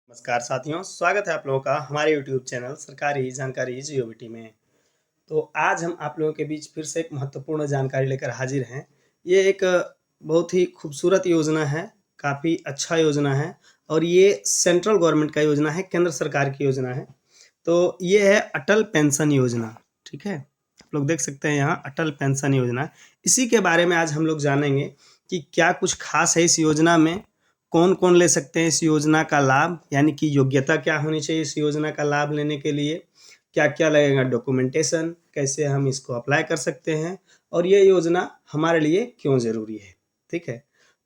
नमस्कार साथियों, स्वागत है आप लोगों का हमारे YouTube चैनल सरकारी जानकारी जीओबीटी में। तो आज हम आप लोगों के बीच फिर से एक महत्वपूर्ण जानकारी लेकर हाजिर हैं। ये एक बहुत ही खूबसूरत योजना है, काफ़ी अच्छा योजना है और ये सेंट्रल गवर्नमेंट का योजना है, केंद्र सरकार की योजना है। तो ये है अटल पेंशन योजना, ठीक है? आप लोग देख सकते हैं यहाँ अटल पेंशन योजना। इसी के बारे में आज हम लोग जानेंगे कि क्या कुछ खास है इस योजना में, कौन-कौन ले सकते हैं इस योजना का लाभ, यानी कि योग्यता क्या होनी चाहिए इस योजना का लाभ लेने के लिए, क्या-क्या लगेगा डॉक्यूमेंटेशन, कैसे हम इसको अप्लाई कर सकते हैं और ये योजना हमारे लिए क्यों ज़रूरी है, ठीक है?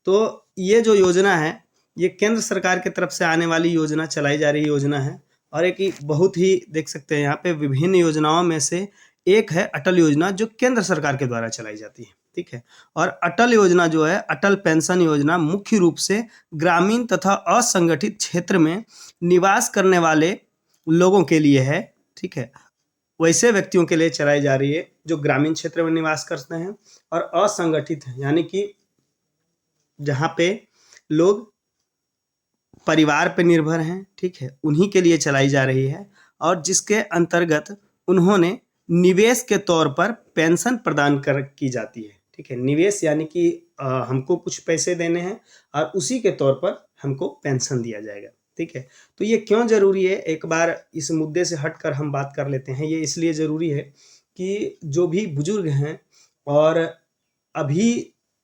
तो ये जो योजना है, ये केंद्र सरकार की तरफ से आने वाली योजना, चलाई जा रही योजना है और एक ही बहुत ही देख सकते हैं यहाँ पे विभिन्न योजनाओं में से एक है अटल योजना, जो केंद्र सरकार के द्वारा चलाई जाती है, ठीक है? और अटल योजना जो है, अटल पेंशन योजना मुख्य रूप से ग्रामीण तथा असंगठित क्षेत्र में निवास करने वाले लोगों के लिए है, ठीक है? वैसे व्यक्तियों के लिए चलाई जा रही है जो ग्रामीण क्षेत्र में निवास करते हैं और असंगठित हैं, यानी कि जहाँ पे लोग परिवार पे निर्भर हैं, ठीक है? उन्हीं के लिए चलाई जा रही है और जिसके अंतर्गत उन्होंने निवेश के तौर पर पेंशन प्रदान की जाती है, ठीक है? निवेश यानी कि हमको कुछ पैसे देने हैं और उसी के तौर पर हमको पेंशन दिया जाएगा, ठीक है? तो ये क्यों ज़रूरी है, एक बार इस मुद्दे से हटकर हम बात कर लेते हैं। ये इसलिए ज़रूरी है कि जो भी बुजुर्ग हैं और अभी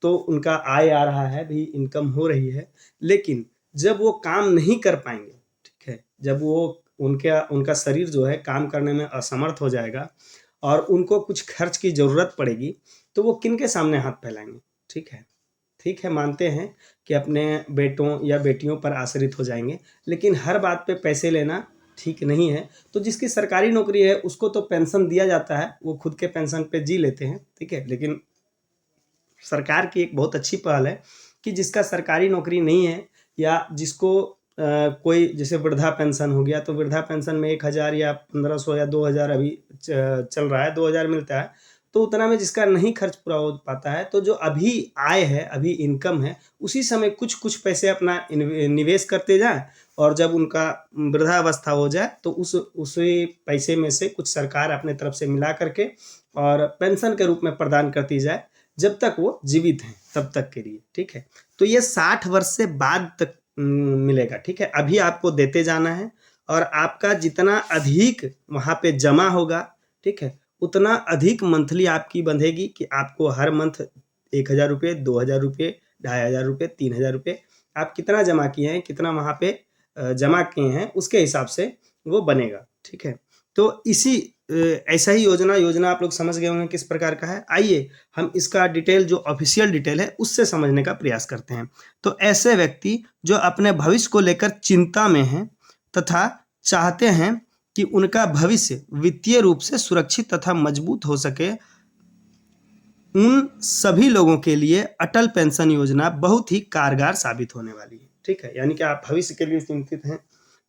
तो उनका आय आ रहा है, अभी इनकम हो रही है, लेकिन जब वो काम नहीं कर पाएँगे, ठीक है? जब वो उनका शरीर जो है काम करने में असमर्थ हो जाएगा और उनको कुछ खर्च की ज़रूरत पड़ेगी, तो वो किनके सामने हाथ फैलाएँगे, ठीक है? ठीक है, मानते हैं कि अपने बेटों या बेटियों पर आश्रित हो जाएँगे, लेकिन हर बात पे पैसे लेना ठीक नहीं है। तो जिसकी सरकारी नौकरी है, उसको तो पेंशन दिया जाता है, वो खुद के पेंशन पे जी लेते हैं, ठीक है? लेकिन सरकार की एक बहुत अच्छी पहल है कि जिसका सरकारी नौकरी नहीं है या जिसको कोई जैसे वृद्धा पेंशन हो गया, तो वृद्धा पेंशन में 1000 या 1500 या 2000 अभी चल रहा है, 2000 मिलता है। तो उतना में जिसका नहीं खर्च पूरा हो पाता है, तो जो अभी आय है, अभी इनकम है, उसी समय कुछ-कुछ पैसे अपना निवेश करते जाएँ और जब उनका वृद्धावस्था हो जाए, तो उसी पैसे में से कुछ सरकार अपने तरफ से मिला करके और पेंशन के रूप में प्रदान करती जाए, जब तक वो जीवित हैं, तब तक के लिए, ठीक है? तो ये 60 वर्ष से बाद तक मिलेगा, ठीक है? अभी आपको देते जाना है और आपका जितना अधिक वहाँ पे जमा होगा, ठीक है? उतना अधिक मंथली आपकी बंधेगी कि आपको हर मंथ ₹1000, ₹2000, ₹2500, ₹3000 आप कितना जमा किए हैं, कितना वहाँ पे जमा किए हैं, उसके हिसाब से वो बनेगा, ठीक है? तो ऐसा ही योजना आप लोग समझ गए होंगे किस प्रकार का है। आइए हम इसका डिटेल, जो ऑफ़िशियल डिटेल है, उससे समझने का प्रयास करते हैं। तो ऐसे व्यक्ति जो अपने भविष्य को लेकर चिंता में हैं तथा चाहते हैं कि उनका भविष्य वित्तीय रूप से सुरक्षित तथा मजबूत हो सके, उन सभी लोगों के लिए अटल पेंशन योजना बहुत ही कारगर साबित होने वाली है, ठीक है? यानी कि आप भविष्य के लिए चिंतित हैं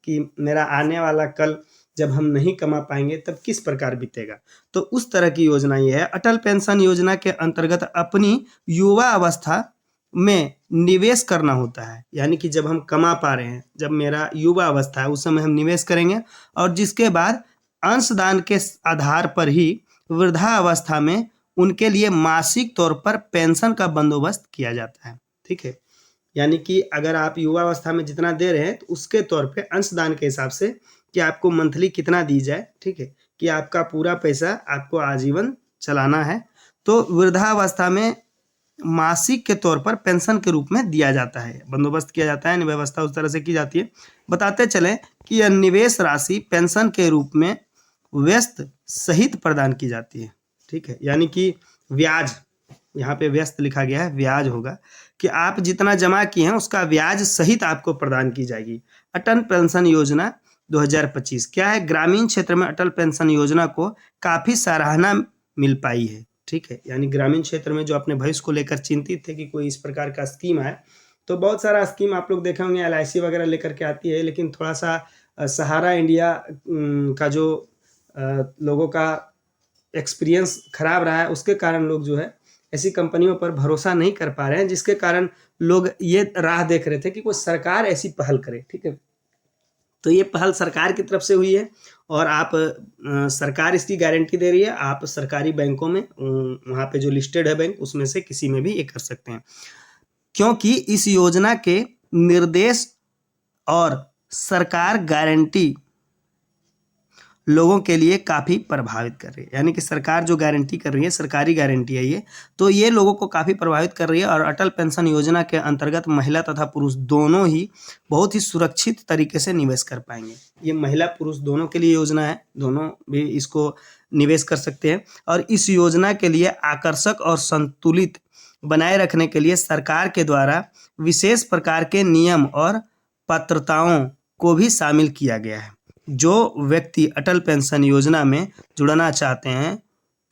कि मेरा आने वाला कल जब हम नहीं कमा पाएँगे तब किस प्रकार बीतेगा। तो उस तरह की योजना ये है। अटल पेंशन योजना के अंतर्गत अपनी युवा अवस्था में निवेश करना होता है, यानी कि जब हम कमा पा रहे हैं, जब मेरा युवा अवस्था है, उस समय हम निवेश करेंगे और जिसके बाद अंशदान के आधार पर ही वृद्धावस्था में उनके लिए मासिक तौर पर पेंशन का बंदोबस्त किया जाता है, ठीक है? यानी कि अगर आप युवा अवस्था में जितना दे रहे हैं, तो उसके तौर पे अंशदान के हिसाब से कि आपको मंथली कितना दी जाए, ठीक है? कि आपका पूरा पैसा आपको आजीवन चलाना है, तो वृद्धावस्था में मासिक के तौर पर पेंशन के रूप में दिया जाता है, बंदोबस्त किया जाता है, व्यवस्था उस तरह से की जाती है। बताते चलें कि यह निवेश राशि पेंशन के रूप में व्यस्त सहित प्रदान की जाती है, ठीक है? यानी कि ब्याज, यहाँ पे व्यस्त लिखा गया है, ब्याज होगा कि आप जितना जमा किए हैं उसका ब्याज सहित आपको प्रदान की जाएगी। अटल पेंशन योजना 2025 क्या है, ग्रामीण क्षेत्र में अटल पेंशन योजना को काफ़ी सराहना मिल पाई है, ठीक है? यानी ग्रामीण क्षेत्र में जो अपने भविष्य को लेकर चिंतित थे कि कोई इस प्रकार का स्कीम आए, तो बहुत सारा स्कीम आप लोग देखे होंगे, एलआईसी वगैरह लेकर के आती है, लेकिन थोड़ा-सा सहारा इंडिया का जो लोगों का एक्सपीरियंस खराब रहा है, उसके कारण लोग जो है ऐसी कंपनियों पर भरोसा नहीं कर पा रहे हैं, जिसके कारण लोग ये राह देख रहे थे कि कोई सरकार ऐसी पहल करे, ठीक है? तो ये पहल सरकार की तरफ से हुई है और आप सरकार इसकी गारंटी दे रही है। आप सरकारी बैंकों में वहाँ पे जो लिस्टेड है बैंक उसमें से किसी में भी ये कर सकते हैं, क्योंकि इस योजना के निर्देश और सरकार गारंटी लोगों के लिए काफ़ी प्रभावित कर रही है। यानी कि सरकार जो गारंटी कर रही है, सरकारी गारंटी है ये, तो ये लोगों को काफ़ी प्रभावित कर रही है। और अटल पेंशन योजना के अंतर्गत महिला तथा पुरुष दोनों ही बहुत ही सुरक्षित तरीके से निवेश कर पाएंगे। ये महिला पुरुष दोनों के लिए योजना है, दोनों भी इसको निवेश कर सकते हैं। और इस योजना के लिए आकर्षक और संतुलित बनाए रखने के लिए सरकार के द्वारा विशेष प्रकार के नियम और पात्रताओं को भी शामिल किया गया है। जो व्यक्ति अटल पेंशन योजना में जुड़ना चाहते हैं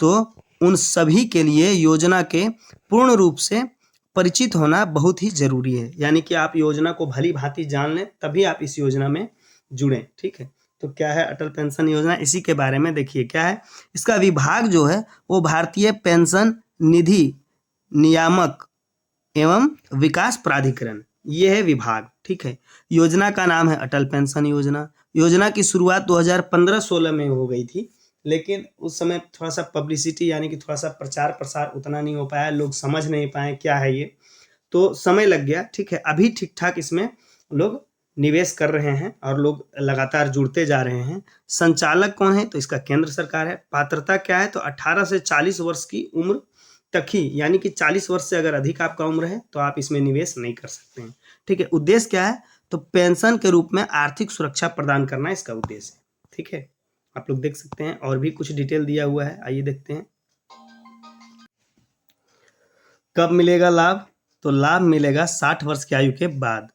तो उन सभी के लिए योजना के पूर्ण रूप से परिचित होना बहुत ही जरूरी है। यानी कि आप योजना को भली भांति जान लें तभी आप इस योजना में जुड़ें। ठीक है, तो क्या है अटल पेंशन योजना, इसी के बारे में देखिए क्या है। इसका विभाग जो है वो भारतीय पेंशन निधि नियामक एवं विकास प्राधिकरण, ये है विभाग। ठीक है, योजना का नाम है अटल पेंशन योजना। योजना की शुरुआत 2015-16 में हो गई थी, लेकिन उस समय थोड़ा सा पब्लिसिटी यानी कि थोड़ा सा प्रचार प्रसार उतना नहीं हो पाया, लोग समझ नहीं पाए क्या है ये, तो समय लग गया। ठीक है, अभी ठीक ठाक इसमें लोग निवेश कर रहे हैं और लोग लगातार जुड़ते जा रहे हैं। संचालक कौन है, तो इसका केंद्र सरकार है। पात्रता क्या है, तो 18 से 40 वर्ष की उम्र तक ही, यानी कि 40 वर्ष से अगर अधिक आपका उम्र है तो आप इसमें निवेश नहीं कर सकते हैं। ठीक है, उद्देश्य क्या है, तो पेंशन के रूप में आर्थिक सुरक्षा प्रदान करना इसका उद्देश्य है। ठीक है, आप लोग देख सकते हैं और भी कुछ डिटेल दिया हुआ है, आइए देखते हैं। कब मिलेगा लाभ, तो लाभ मिलेगा 60 वर्ष की आयु के बाद।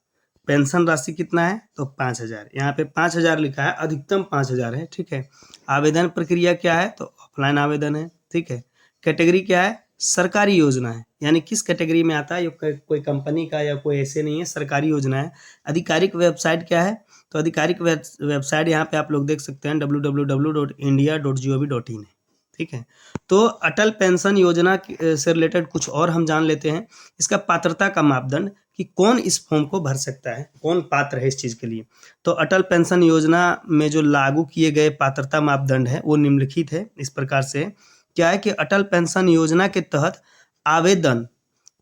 पेंशन राशि कितना है, तो 5,000, यहाँ पे 5,000 लिखा है, अधिकतम 5,000 है। ठीक है, आवेदन प्रक्रिया क्या है, तो ऑफलाइन आवेदन है। ठीक है, कैटेगरी क्या है, सरकारी योजना है, यानी किस कैटेगरी में आता है, ये कोई कंपनी का या कोई ऐसे नहीं है, सरकारी योजना है। आधिकारिक वेबसाइट क्या है, तो आधिकारिक वेबसाइट यहाँ पे आप लोग देख सकते हैं www.india.gov.in है। ठीक है, तो अटल पेंशन योजना से रिलेटेड कुछ और हम जान लेते हैं। इसका पात्रता का मापदंड कि कौन इस फॉर्म को भर सकता है, कौन पात्र है इस चीज़ के लिए। तो अटल पेंशन योजना में जो लागू किए गए पात्रता मापदंड है वो निम्नलिखित है इस प्रकार से। क्या है कि अटल पेंशन योजना के तहत आवेदन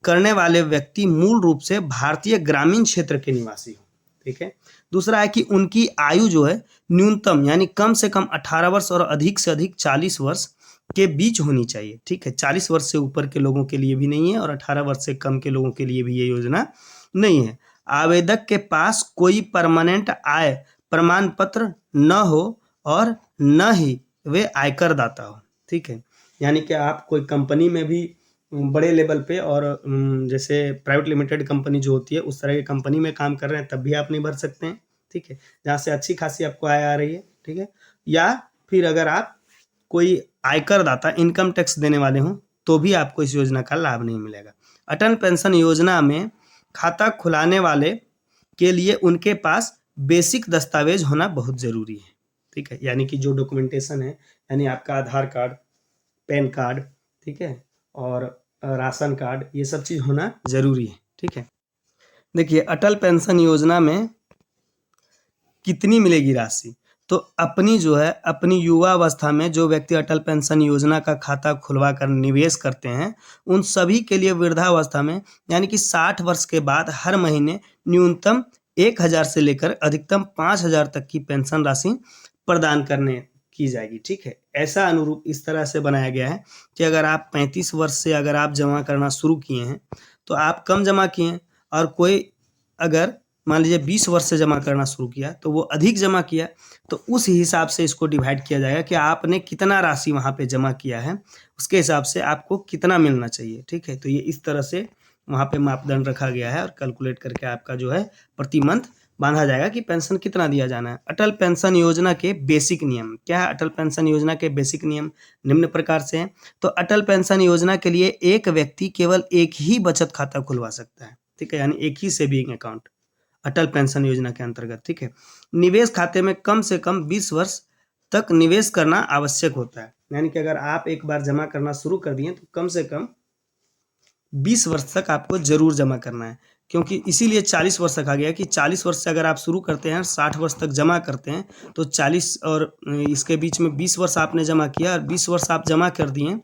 करने वाले व्यक्ति मूल रूप से भारतीय ग्रामीण क्षेत्र के निवासी हो। ठीक है, दूसरा है कि उनकी आयु जो है न्यूनतम यानी कम से कम 18 वर्ष और अधिक से अधिक 40 वर्ष के बीच होनी चाहिए। ठीक है, 40 वर्ष से ऊपर के लोगों के लिए भी नहीं है और 18 वर्ष से कम के लोगों के लिए भी ये योजना नहीं है। आवेदक के पास कोई परमानेंट आय प्रमाण पत्र न हो और न ही वे आयकर दाता हो। ठीक है, यानी कि आप कोई कंपनी में भी बड़े लेवल पे और जैसे प्राइवेट लिमिटेड कंपनी जो होती है उस तरह की कंपनी में काम कर रहे हैं तब भी आप नहीं भर सकते हैं। ठीक है, जहाँ से अच्छी खासी आपको आय आ रही है। ठीक है, या फिर अगर आप कोई आयकर दाता इनकम टैक्स देने वाले हों तो भी आपको इस योजना का लाभ नहीं मिलेगा। अटल पेंशन योजना में खाता खुलाने वाले के लिए उनके पास बेसिक दस्तावेज होना बहुत ज़रूरी है। ठीक है, यानी कि जो डॉक्यूमेंटेशन है, यानी आपका आधार कार्ड, पैन कार्ड, ठीक है, और राशन कार्ड, ये सब चीज़ होना ज़रूरी है। ठीक है, देखिए अटल पेंशन योजना में कितनी मिलेगी राशि, तो अपनी युवा अवस्था में जो व्यक्ति अटल पेंशन योजना का खाता खुलवा कर निवेश करते हैं उन सभी के लिए वृद्धावस्था में यानी कि 60 वर्ष के बाद हर महीने न्यूनतम 1,000 से लेकर अधिकतम 5,000 तक की पेंशन राशि प्रदान करने की जाएगी। ठीक है, ऐसा अनुरूप इस तरह से बनाया गया है कि अगर आप 35 वर्ष से अगर आप जमा करना शुरू किए हैं तो आप कम जमा किए हैं, और कोई अगर मान लीजिए 20 वर्ष से जमा करना शुरू किया तो वो अधिक जमा किया, तो उस हिसाब से इसको डिवाइड किया जाएगा कि आपने कितना राशि वहाँ पे जमा किया है, उसके हिसाब से आपको कितना मिलना चाहिए। ठीक है, तो ये इस तरह से वहाँ पे मापदंड रखा गया है और कैलकुलेट करके आपका जो है प्रति मंथ बांधा जाएगा कि पेंशन कितना दिया जाना है। अटल पेंशन योजना के बेसिक नियम क्या है, अटल पेंशन योजना के बेसिक नियम निम्न प्रकार से हैं। तो अटल पेंशन योजना के लिए एक व्यक्ति केवल एक ही बचत खाता खुलवा सकता है। ठीक है, यानी एक ही सेविंग अकाउंट अटल पेंशन योजना के अंतर्गत। ठीक है, निवेश खाते में कम से कम 20 वर्ष तक निवेश करना आवश्यक होता है, यानी कि अगर आप एक बार जमा करना शुरू कर दिए तो कम से कम 20 वर्ष तक आपको जरूर जमा करना है, क्योंकि इसीलिए 40 वर्ष तक आ गया कि 40 वर्ष से अगर आप शुरू करते हैं 60 वर्ष तक जमा करते हैं तो 40 और इसके बीच में 20 वर्ष आपने जमा किया और 20 वर्ष आप जमा कर दिए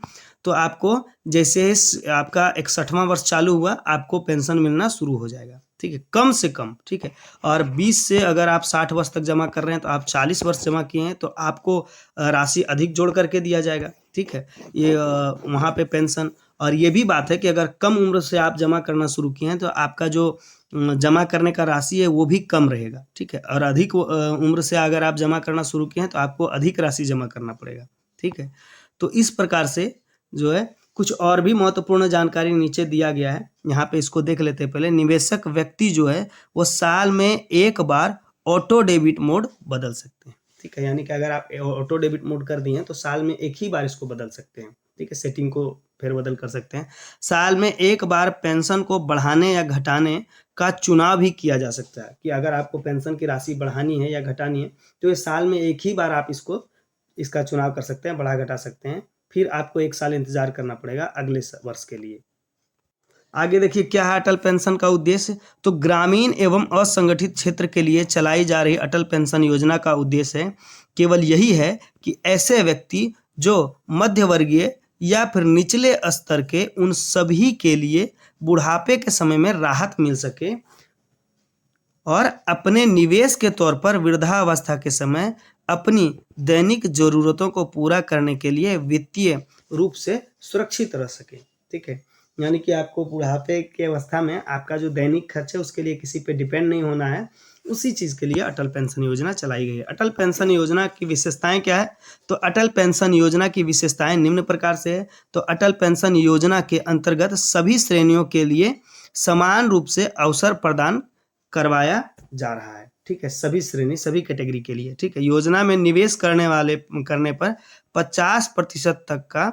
तो आपको जैसे आपका 61वां वर्ष चालू हुआ आपको पेंशन मिलना शुरू हो जाएगा, ठीक है, कम से कम, ठीक है। और 20 से अगर आप 60 वर्ष तक जमा कर रहे हैं तो आप 40 वर्ष जमा किए हैं तो आपको राशि अधिक जोड़ करके दिया जाएगा, ठीक है, ये वहाँ पे पेंशन। और ये भी बात है कि अगर कम उम्र से आप जमा करना शुरू किए हैं तो आपका जो जमा करने का राशि है वो भी कम रहेगा, ठीक है। और अधिक उम्र से अगर आप जमा करना शुरू किए हैं तो आपको अधिक राशि जमा करना पड़ेगा, ठीक है। तो इस प्रकार से जो है कुछ और भी महत्वपूर्ण जानकारी नीचे दिया गया है, यहाँ पे इसको देख लेते हैं पहले। निवेशक व्यक्ति जो है वो साल में एक बार ऑटो डेबिट मोड बदल सकते हैं, ठीक है, यानी कि अगर आप ऑटो डेबिट मोड कर दिए हैं तो साल में एक ही बार इसको बदल सकते हैं, ठीक है, सेटिंग को फेरबदल कर सकते हैं। साल में एक बार पेंशन को बढ़ाने या घटाने का चुनाव भी किया जा सकता है कि अगर आपको पेंशन की राशि बढ़ानी है या घटानी है तो ये साल में एक ही बार आप इसका चुनाव कर सकते हैं, बढ़ा घटा सकते हैं, फिर आपको 1 साल इंतजार करना पड़ेगा अगले वर्ष के लिए। आगे देखिए क्या है अटल पेंशन का उद्देश्य। तो ग्रामीण एवं असंगठित क्षेत्र के लिए चलाई जा रही अटल पेंशन योजना का उद्देश्य है केवल यही है कि ऐसे व्यक्ति जो मध्य वर्गीय या फिर निचले स्तर के उन सभी के लिए बुढ़ापे के समय में राहत मिल सके और अपने निवेश के तौर पर वृद्धावस्था के समय अपनी दैनिक जरूरतों को पूरा करने के लिए वित्तीय रूप से सुरक्षित रह सके, ठीक है। यानी कि आपको बुढ़ापे की अवस्था में आपका जो दैनिक खर्च है उसके लिए किसी पे डिपेंड नहीं होना है, उसी चीज़ के लिए अटल पेंशन योजना चलाई गई है। अटल पेंशन योजना की विशेषताएं क्या है। तो अटल पेंशन योजना की विशेषताएं निम्न प्रकार से है। तो अटल पेंशन योजना के अंतर्गत सभी श्रेणियों के लिए समान रूप से अवसर प्रदान करवाया जा रहा है, ठीक है, सभी श्रेणी सभी कैटेगरी के लिए, ठीक है। योजना में निवेश करने पर 50% तक का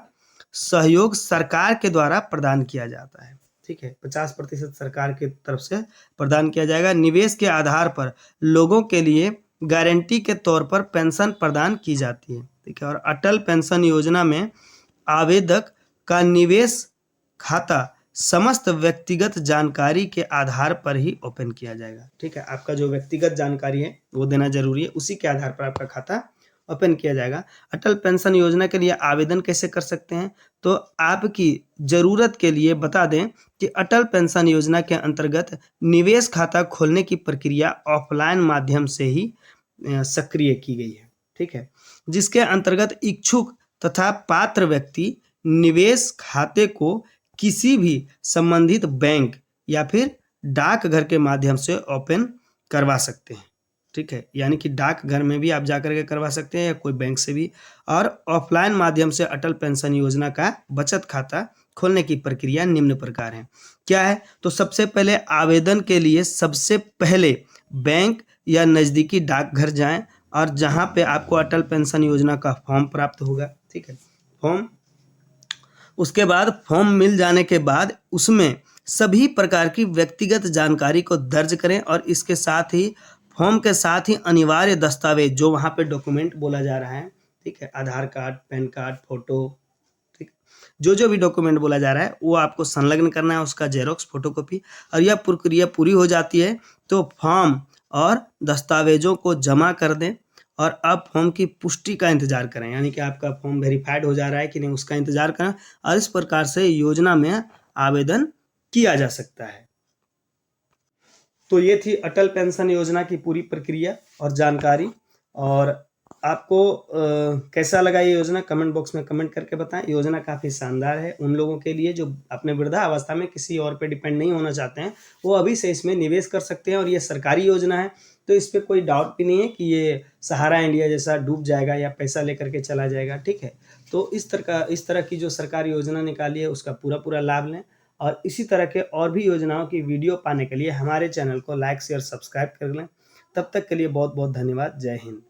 सहयोग सरकार के द्वारा प्रदान किया जाता है, ठीक है, 50% सरकार की तरफ से प्रदान किया जाएगा। निवेश के आधार पर लोगों के लिए गारंटी के तौर पर पेंशन प्रदान की जाती है, ठीक है। और अटल पेंशन योजना में आवेदक का निवेश खाता समस्त व्यक्तिगत जानकारी के आधार पर ही ओपन किया जाएगा, ठीक है। आपका जो व्यक्तिगत जानकारी है वो देना जरूरी है, उसी के आधार पर आपका खाता ओपन किया जाएगा। अटल पेंशन योजना के लिए आवेदन कैसे कर सकते हैं। तो आपकी ज़रूरत के लिए बता दें कि अटल पेंशन योजना के अंतर्गत निवेश खाता खोलने की प्रक्रिया ऑफलाइन माध्यम से ही सक्रिय की गई है, ठीक है, जिसके अंतर्गत इच्छुक तथा पात्र व्यक्ति निवेश खाते को किसी भी संबंधित बैंक या फिर डाकघर के माध्यम से ओपन करवा सकते हैं, ठीक है, यानी कि डाकघर में भी आप जाकर के करवा सकते हैं या कोई बैंक से भी। और ऑफलाइन माध्यम से अटल पेंशन योजना का बचत खाता खोलने की प्रक्रिया निम्न प्रकार है। क्या है। तो सबसे पहले आवेदन के लिए सबसे पहले बैंक या नज़दीकी डाकघर जाएं और जहां पे आपको अटल पेंशन योजना का फॉर्म प्राप्त होगा, ठीक है, फॉर्म, उसके बाद फॉर्म मिल जाने के बाद उसमें सभी प्रकार की व्यक्तिगत जानकारी को दर्ज करें और इसके साथ ही फॉर्म के साथ ही अनिवार्य दस्तावेज जो वहाँ पे डॉक्यूमेंट बोला जा रहा है, ठीक है, आधार कार्ड, पैन कार्ड, फोटो, ठीक, जो भी डॉक्यूमेंट बोला जा रहा है वो आपको संलग्न करना है, उसका जेरोक्स, फोटोकॉपी। और यह प्रक्रिया पूरी हो जाती है तो फॉर्म और दस्तावेजों को जमा कर दें और अब फॉर्म की पुष्टि का इंतजार करें, यानी कि आपका फॉर्म वेरीफाइड हो जा रहा है कि नहीं उसका इंतजार करें। और इस प्रकार से योजना में आवेदन किया जा सकता है। तो ये थी अटल पेंशन योजना की पूरी प्रक्रिया और जानकारी। और आपको कैसा लगा ये योजना कमेंट बॉक्स में कमेंट करके बताएं। योजना काफ़ी शानदार है उन लोगों के लिए जो अपने वृद्धावस्था में किसी और पे डिपेंड नहीं होना चाहते हैं, वो अभी से इसमें निवेश कर सकते हैं। और ये सरकारी योजना है तो इस पर कोई डाउट भी नहीं है कि ये सहारा इंडिया जैसा डूब जाएगा या पैसा लेकर के चला जाएगा, ठीक है। तो इस तरह की जो सरकारी योजना निकाली है उसका पूरा लाभ लें। और इसी तरह के और भी योजनाओं की वीडियो पाने के लिए हमारे चैनल को लाइक शेयर सब्सक्राइब कर लें। तब तक के लिए बहुत बहुत धन्यवाद। जय हिंद।